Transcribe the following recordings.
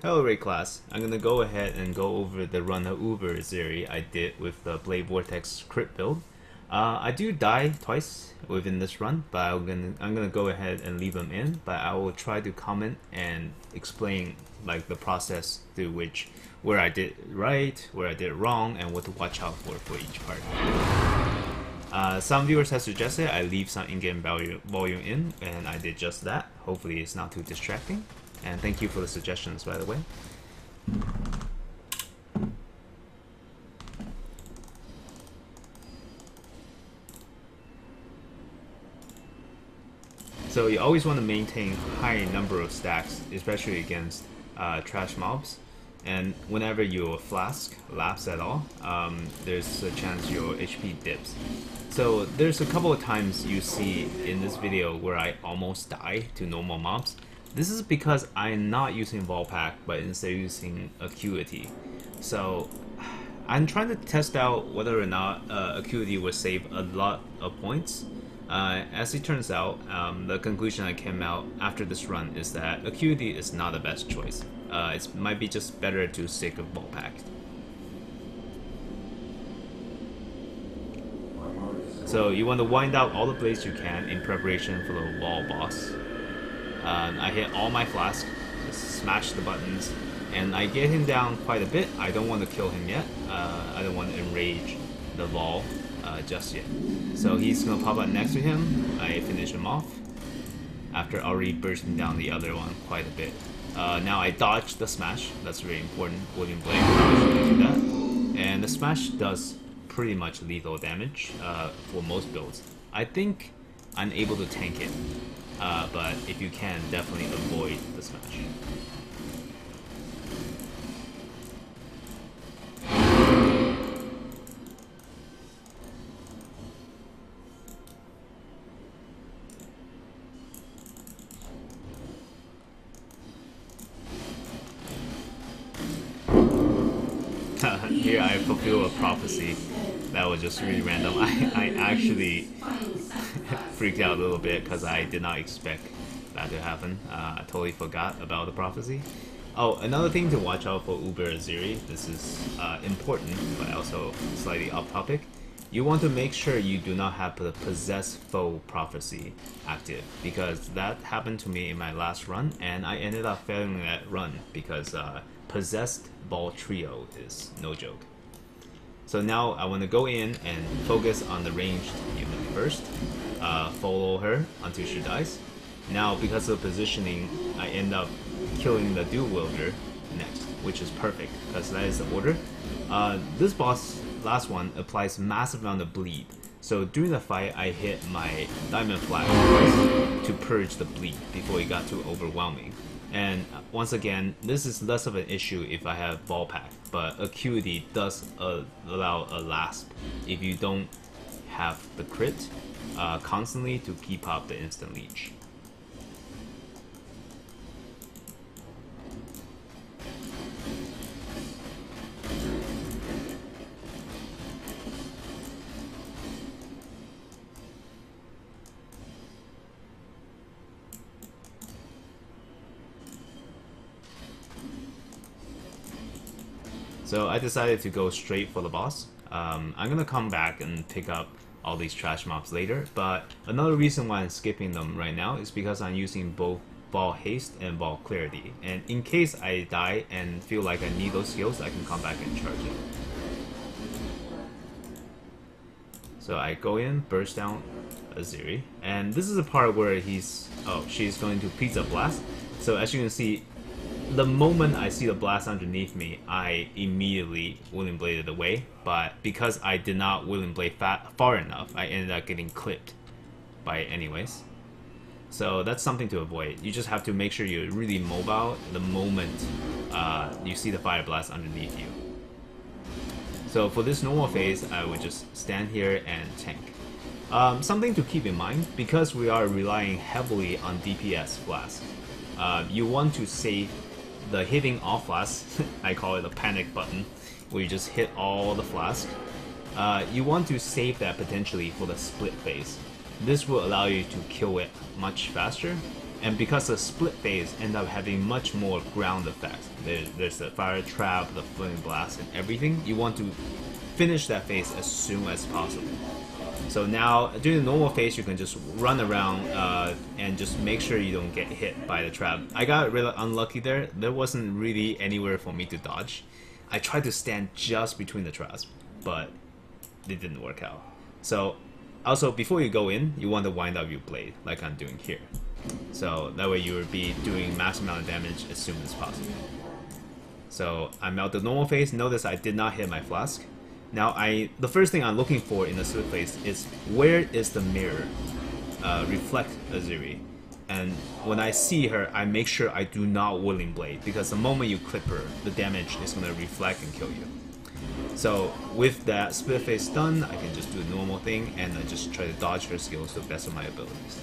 Hello Ray class, I'm gonna go ahead and go over the run of Uber Atziri I did with the Blade Vortex crit build. I do die twice within this run, but I'm gonna go ahead and leave them in, but I will try to comment and explain like the process through which where I did right, where I did wrong, and what to watch out for each part. Some viewers have suggested I leave some in-game volume in, and I did just that. Hopefully it's not too distracting. And thank you for the suggestions, by the way. So you always want to maintain high number of stacks, especially against trash mobs. And whenever your flask laps at all, there's a chance your HP dips. So there's a couple of times you see in this video where I almost die to normal mobs. This is because I'm not using Vaal pact, but instead using Acuity. So I'm trying to test out whether or not Acuity will save a lot of points. As it turns out, the conclusion I came out after this run is that Acuity is not the best choice. It might be just better to stick with Vaal pact. So you want to wind out all the blades you can in preparation for the Vaal boss. I hit all my flasks, just smash the buttons, and I get him down quite a bit. I don't want to kill him yet. I don't want to enrage the Vaal just yet. So he's going to pop up next to him. I finish him off after already bursting down the other one quite a bit. Now I dodge the smash. That's very important. William Blade to do that. And the smash does pretty much lethal damage for most builds. I think I'm able to tank it. But if you can, definitely avoid the smash. Here I fulfill a prophecy that was just really random. I actually freaked out a little bit because I did not expect that to happen. I totally forgot about the prophecy. Oh, another thing to watch out for Uber Atziri, this is important but also slightly off topic. You want to make sure you do not have the possessed foe prophecy active, because that happened to me in my last run and I ended up failing that run because possessed Vaal trio is no joke. So now I want to go in and focus on the ranged unit first, follow her until she dies. Now because of positioning, I end up killing the dual wielder next, which is perfect because that is the order. This boss, last one, applies massive amount of bleed. So during the fight, I hit my diamond flag twice to purge the bleed before it got too overwhelming. And once again, this is less of an issue if I have Vaal pact, but Acuity does allow a lasp if you don't have the crit constantly to keep up the instant leech. So I decided to go straight for the boss. I'm gonna come back and pick up all these trash mobs later, but another reason why I'm skipping them right now is because I'm using both Vaal haste and Vaal clarity, and in case I die and feel like I need those skills, I can come back and charge it. So I go in, burst down Atziri, and this is the part where she's going to pizza blast. So as you can see, the moment I see the blast underneath me, I immediately William Bladed away, but because I did not William Blade far enough, I ended up getting clipped by it anyways. So that's something to avoid. You just have to make sure you're really mobile the moment you see the fire blast underneath you. So for this normal phase, I would just stand here and tank. Something to keep in mind, because we are relying heavily on DPS Flask, you want to save the hitting all flasks. I call it a panic button, where you just hit all the flasks. You want to save that potentially for the split phase. This will allow you to kill it much faster And because the split phase end up having much more ground effects, there's the fire trap, the flame blast, and everything, you want to finish that phase as soon as possible. So now, during the normal phase, you can just run around and just make sure you don't get hit by the trap. I got really unlucky there. There wasn't really anywhere for me to dodge. I tried to stand just between the traps, but it didn't work out. So, also, before you go in, you want to wind up your blade, like I'm doing here. So, that way you will be doing max amount of damage as soon as possible. So, I'm out the normal phase. Notice I did not hit my flask. Now, the first thing I'm looking for in the split phase is where is the mirror reflect Atziri. And when I see her, I make sure I do not Willing Blade, because the moment you clip her, the damage is going to reflect and kill you. So with that split phase done, I can just do the normal thing, and I just try to dodge her skills to the best of my abilities.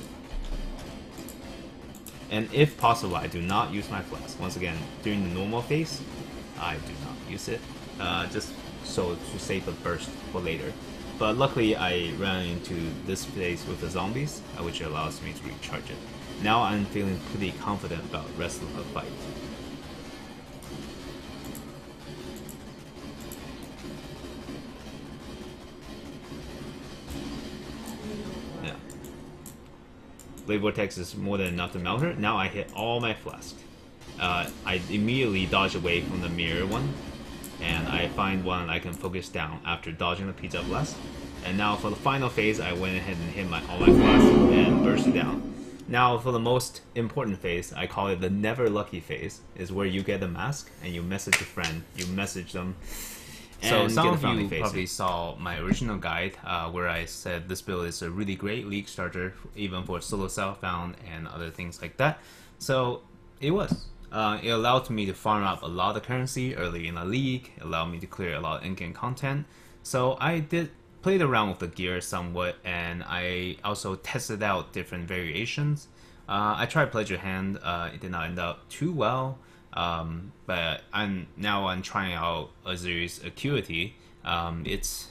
And if possible, I do not use my flask. Once again, during the normal phase, I do not use it, just so to save a burst for later. But luckily, I ran into this phase with the zombies, which allows me to recharge it. Now I'm feeling pretty confident about the rest of the fight. Yeah. Blade Vortex is more than enough to melt her. Now I hit all my flasks. I immediately dodge away from the mirror one, and I find one I can focus down after dodging the pizza blast. And now for the final phase, I went ahead and hit all my flasks and burst it down. Now for the most important phase, I call it the never lucky phase, is where you get a mask and you message a friend, you message them. So some of you probably saw my original guide where I said this build is a really great league starter, even for solo southbound and other things like that. So it was. It allowed me to farm up a lot of currency early in the league, it allowed me to clear a lot of endgame content. So I played around with the gear somewhat, and I also tested out different variations. I tried Pleasure Hand, it did not end up too well, but I'm trying out Atziri's Acuity. It's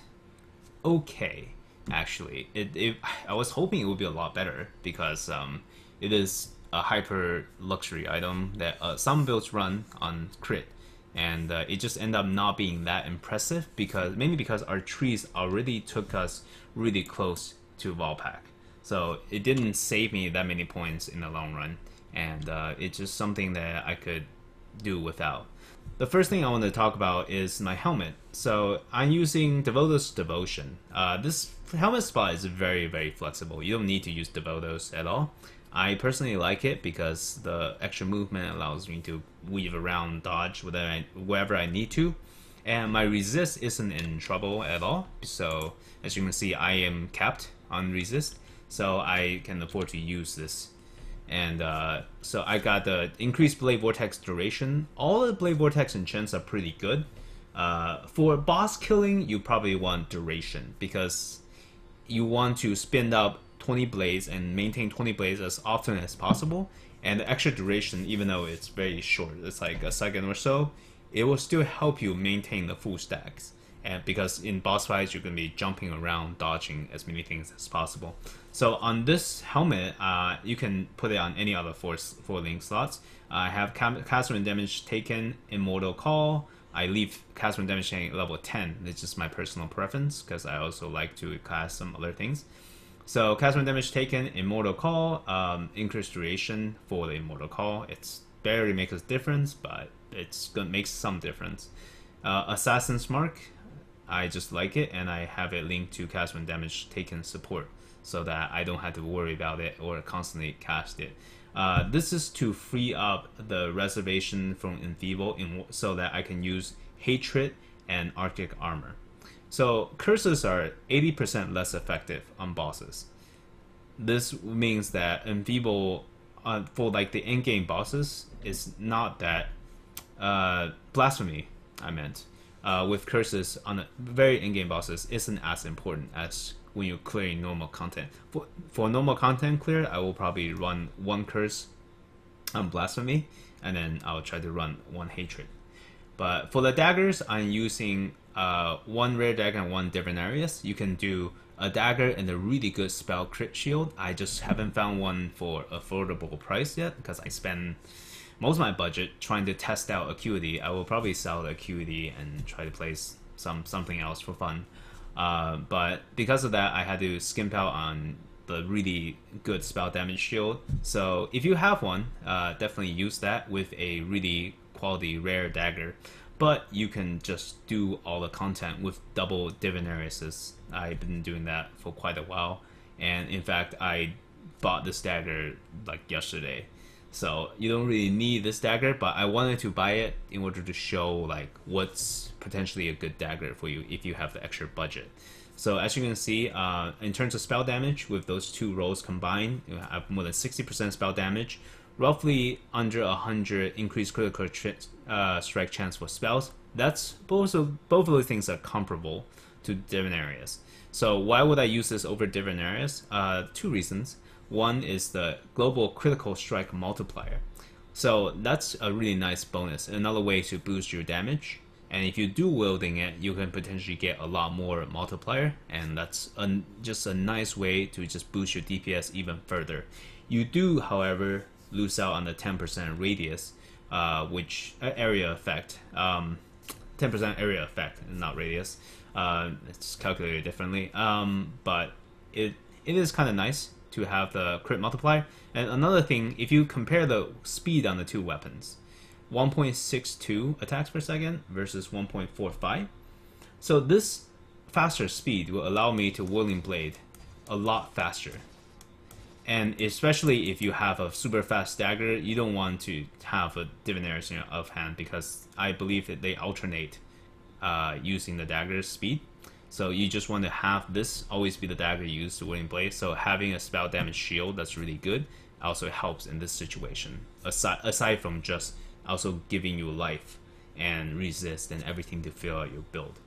okay, actually. I was hoping it would be a lot better, because it is a hyper luxury item that some builds run on crit. And it just ended up not being that impressive, mainly because our trees already took us really close to Vaal pack. So it didn't save me that many points in the long run, and it's just something that I could do without. The first thing I want to talk about is my helmet. So I'm using Devoto's Devotion. This helmet spot is very, very flexible. You don't need to use Devoto's at all. I personally like it because the extra movement allows me to weave around, dodge wherever I need to, and my resist isn't in trouble at all. So as you can see, I am capped on resist, so I can afford to use this. And so I got the increased Blade Vortex duration. All the Blade Vortex enchants are pretty good. For boss killing, you probably want duration, because you want to spin up 20 blades and maintain 20 blades as often as possible, and the extra duration, even though it's very short, it's like a second or so, it will still help you maintain the full stacks. And because in boss fights you're going to be jumping around, dodging as many things as possible. So on this helmet, you can put it on any other four link slots. I have cast when damage taken, Immortal Call. I leave cast when damage taken level 10. It's just my personal preference, because I also like to cast some other things. So cast when damage taken, Immortal Call, increased duration for the Immortal Call. It's barely makes a difference, but it's gonna make some difference. Assassin's Mark, I just like it, and I have it linked to cast when damage taken support, so that I don't have to worry about it or constantly cast it. This is to free up the reservation from Enfeeble so that I can use Hatred and Arctic Armor. So curses are 80% less effective on bosses. This means that Enfeeble for like the endgame bosses is not that blasphemy. I meant with curses on the very endgame bosses isn't as important as when you're clearing normal content. For normal content clear, I will probably run one curse on blasphemy, and then I'll try to run one hatred. But for the daggers, I'm using one rare dagger and one Divinarius. You can do a dagger and a really good spell crit shield. I just haven't found one for affordable price yet because I spend most of my budget trying to test out Acuity. I will probably sell the Acuity and try to place something else for fun. But because of that, I had to skimp out on the really good spell damage shield. So if you have one, definitely use that with a really quality rare dagger. But you can just do all the content with double Divinariuses. I've been doing that for quite a while, and in fact I bought this dagger like yesterday. So you don't really need this dagger, but I wanted to buy it in order to show like what's potentially a good dagger for you if you have the extra budget. So as you can see, in terms of spell damage, with those two rolls combined, you have more than 60% spell damage, roughly under 100 increased critical strike chance for spells. That's both of those things are comparable to Divinarius. So why would I use this over Divinarius? Two reasons. One is the global critical strike multiplier. So that's a really nice bonus, another way to boost your damage. And if you do wielding it, you can potentially get a lot more multiplier, and that's just a nice way to just boost your DPS even further. You do, however, lose out on the 10% radius, which area effect, 10% area effect, not radius. It's calculated differently, but it is kind of nice to have the crit multiplier. And another thing, if you compare the speed on the two weapons, 1.62 attacks per second versus 1.45. So this faster speed will allow me to Whirling Blade a lot faster. And especially if you have a super fast dagger, you don't want to have a Divinarius in your offhand, because I believe that they alternate using the dagger's speed. So you just want to have this always be the dagger used to Whirling Blade. So having a spell damage shield that's really good also helps in this situation, aside from just also giving you life and resist and everything to fill out your build.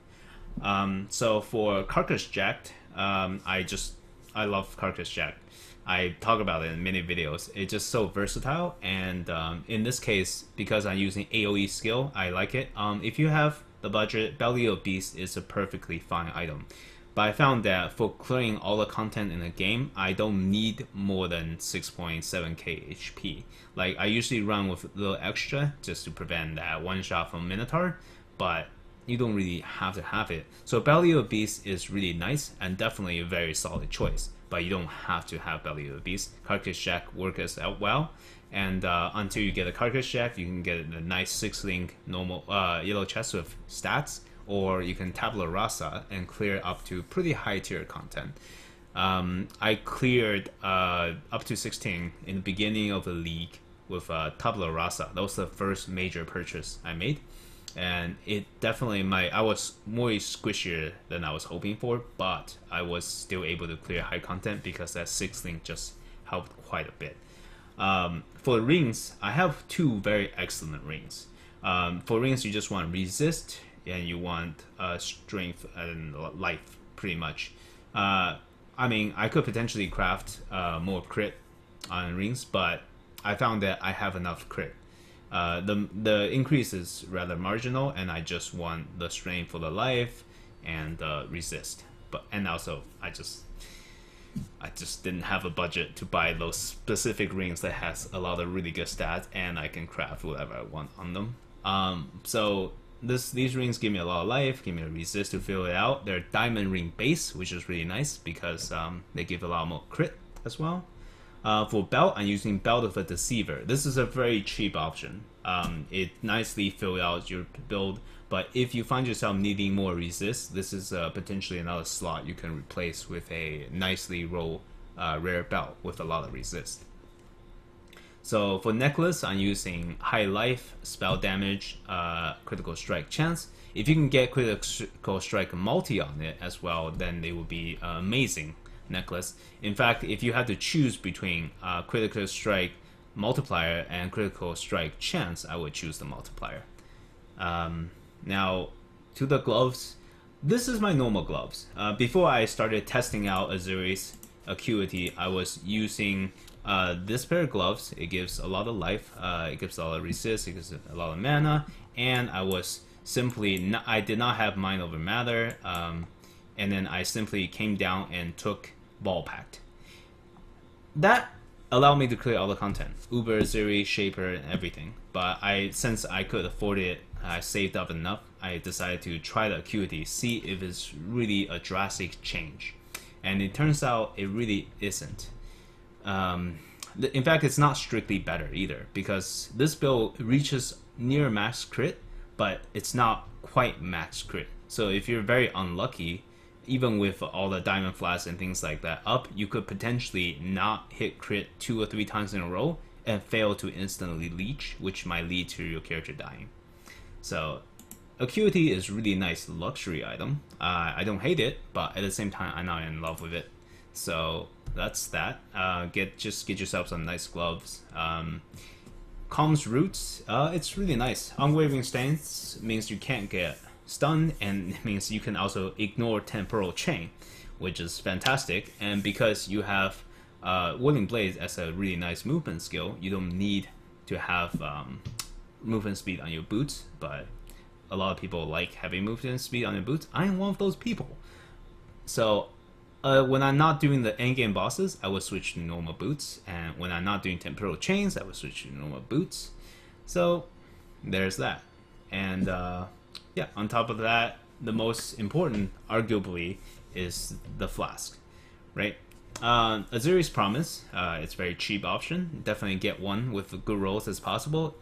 So for Carcass Jacked, I love Carcass Jacked. I talk about it in many videos. It's just so versatile, and in this case, because I'm using AoE skill, I like it. If you have the budget, Belly of Beast is a perfectly fine item. But I found that for clearing all the content in the game, I don't need more than 6.7k HP. Like, I usually run with a little extra just to prevent that one shot from Minotaur, but you don't really have to have it. So Belly of Beast is really nice and definitely a very solid choice, but you don't have to have Belly of Beast. Carcass Jack works out well, and until you get a Carcass Jack, you can get a nice 6-link normal yellow chest with stats, or you can tabula rasa and clear up to pretty high tier content. I cleared up to 16 in the beginning of the league with tabula rasa. That was the first major purchase I made, and it definitely I was more squishier than I was hoping for, but I was still able to clear high content because that 6-link just helped quite a bit. For rings, I have two very excellent rings. For rings, you just want resist, and you want strength and life, pretty much. I mean, I could potentially craft more crit on rings, but I found that I have enough crit. The increase is rather marginal, and I just want the strength for the life and resist. And also, I just didn't have a budget to buy those specific rings that has a lot of really good stats, and I can craft whatever I want on them. So these rings give me a lot of life, give me a resist to fill it out. They're diamond ring base, which is really nice because they give a lot more crit as well. For belt, I'm using Belt of a Deceiver. This is a very cheap option. It nicely fills out your build, but if you find yourself needing more resist, this is potentially another slot you can replace with a nicely rolled rare belt with a lot of resist. So for necklace, I'm using high life, spell damage, critical strike chance. If you can get critical strike multi on it as well, then they will be amazing necklace. In fact, if you had to choose between critical strike multiplier and critical strike chance, I would choose the multiplier. Now, to the gloves, this is my normal gloves. Before I started testing out Atziri's Acuity, I was using this pair of gloves. It gives a lot of life, it gives a lot of resist, it gives a lot of mana, and I was simply I did not have mind over matter. and then I simply came down and took Vaal Pact. That allowed me to clear all the content, Uber Atziri, Shaper, and everything. But since I could afford it, I saved up enough, I decided to try the Acuity, see if it's really a drastic change. And it turns out it really isn't. In fact, it's not strictly better either, because this build reaches near max crit, but it's not quite max crit. So if you're very unlucky, even with all the diamond flasks and things like that up, you could potentially not hit crit 2 or 3 times in a row and fail to instantly leech, which might lead to your character dying. So Acuity is really nice luxury item. I don't hate it, but at the same time I'm not in love with it. So that's that. Just get yourself some nice gloves. Calm's Roots, it's really nice. Unwavering Stance means you can't get stunned, and it means you can also ignore Temporal Chain, which is fantastic. And because you have Willing Blades as a really nice movement skill, you don't need to have movement speed on your boots, but a lot of people like having movement speed on their boots. I am one of those people. So when I'm not doing the endgame bosses, I will switch to normal boots, and when I'm not doing Temporal Chains, I will switch to normal boots. So there's that. And yeah, on top of that, the most important, arguably, is the Flask, right? Atziri's Promise, it's a very cheap option. Definitely get one with good rolls as possible.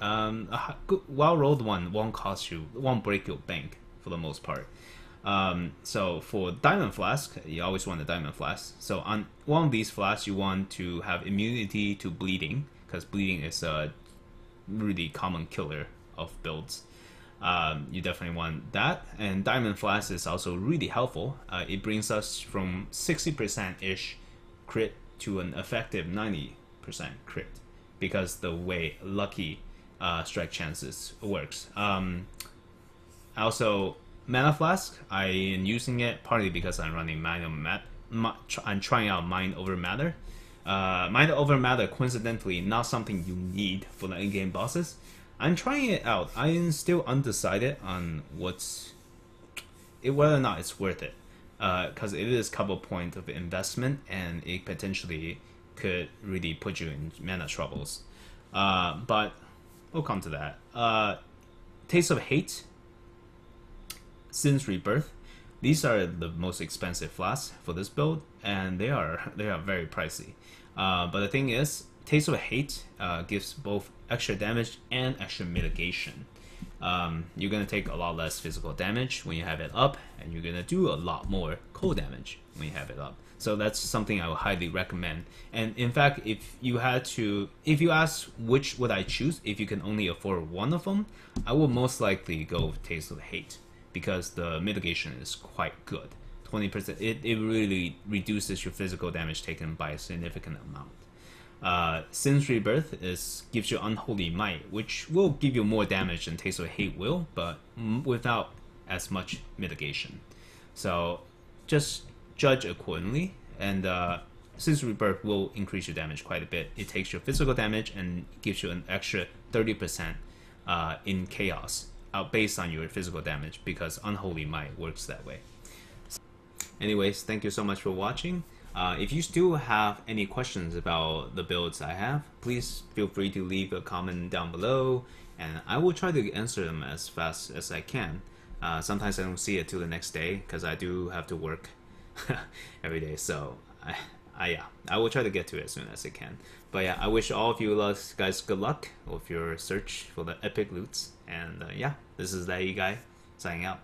Well-rolled one won't break your bank for the most part. So for Diamond Flask, you always want a Diamond Flask. So on one of these flasks, you want to have immunity to bleeding, because bleeding is a really common killer of builds. You definitely want that, and Diamond Flask is also really helpful. It brings us from 60%-ish crit to an effective 90% crit, because the way lucky strike chances works. Also, Mana Flask, I am using it partly because I'm running I'm trying out Mind Over Matter. Mind Over Matter, coincidentally, not something you need for the in-game bosses. I'm trying it out. I am still undecided on whether or not it's worth it, because it is a couple points of investment, and it potentially could really put you in mana troubles. But we'll come to that. Taste of Hate, Sin's Rebirth. These are the most expensive flasks for this build, and they are very pricey. But the thing is, Taste of Hate gives both extra damage and extra mitigation. You're gonna take a lot less physical damage when you have it up, and you're gonna do a lot more cold damage when you have it up. So that's something I would highly recommend. And in fact, if you ask which would I choose, if you can only afford one of them, I would most likely go with Taste of Hate, because the mitigation is quite good. 20%. It really reduces your physical damage taken by a significant amount. Sin's Rebirth gives you Unholy Might, which will give you more damage than Taste of Hate will, but without as much mitigation. So just judge accordingly, and Sin's Rebirth will increase your damage quite a bit. It takes your physical damage and gives you an extra 30% in Chaos, based on your physical damage, because Unholy Might works that way. Anyways, thank you so much for watching. If you still have any questions about the builds I have, please feel free to leave a comment down below, and I will try to answer them as fast as I can. Sometimes I don't see it till the next day, because I do have to work every day, so I will try to get to it as soon as I can. But yeah, I wish all of you guys good luck with your search for the epic loots, and yeah, this is the guy signing out.